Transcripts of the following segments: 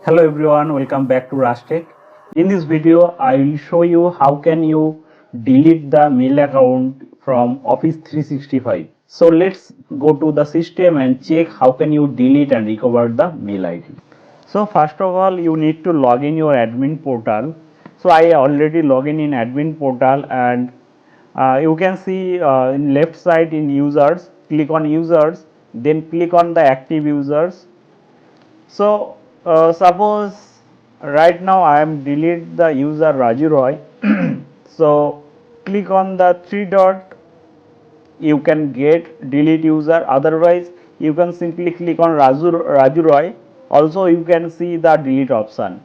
Hello everyone, welcome back to Rashtech. In this video, I will show you how can you delete the mail account from Office 365. So let's go to the system and check how can you delete and recover the mail ID. So first of all, you need to log in your admin portal. So I already log in admin portal, and you can see in left side in users, click on users, then click on the active users. So suppose right now I am delete the user Raju Roy. So click on the three dot, you can get delete user, otherwise you can simply click on Raju Roy. Also you can see the delete option.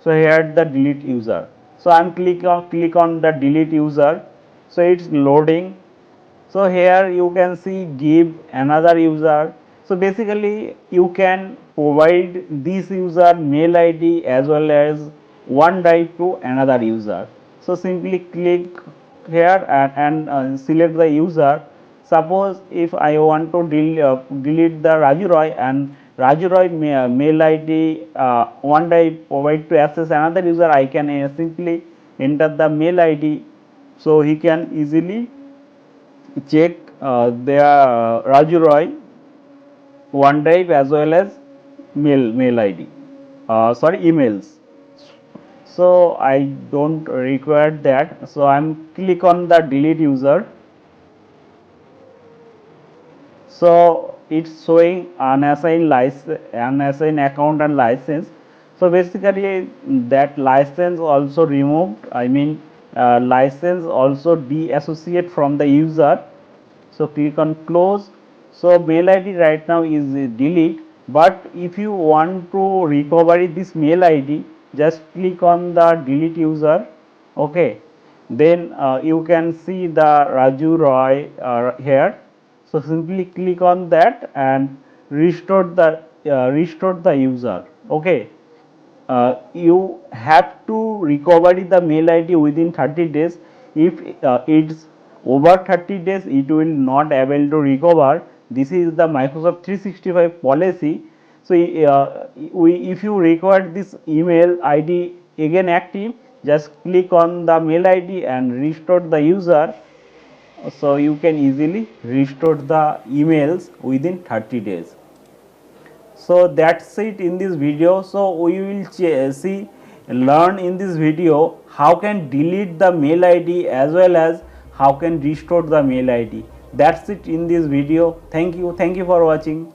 So here the delete user. So I am click on the delete user. So it's loading. So here you can see give another user. So basically you can provide this user mail ID as well as OneDrive to another user. So simply click here and select the user. Suppose if I want to delete the Raju Roy, and Raju Roy mail ID OneDrive provide to access another user, I can simply enter the mail ID, so he can easily check their Raju Roy OneDrive as well as mail ID. Sorry, emails. So I don't require that. So I'm click on the delete user. So it's showing unassigned license, unassigned account and license. So basically that license also removed. I mean license also deassociate from the user. So click on close. So mail ID right now is delete, but if you want to recover this mail ID, just click on the delete user. Okay, then you can see the Raju Roy here. So simply click on that and restore the user. Okay, you have to recover the mail ID within 30 days. If it's over 30 days, it will not able to recover. This is the Microsoft 365 policy. So if you record this email ID again active, just click on the mail ID and restore the user. So you can easily restore the emails within 30 days. So that's it in this video. So we will see learn in this video how can delete the mail ID as well as how can restore the mail ID. That's it in this video. Thank you for watching.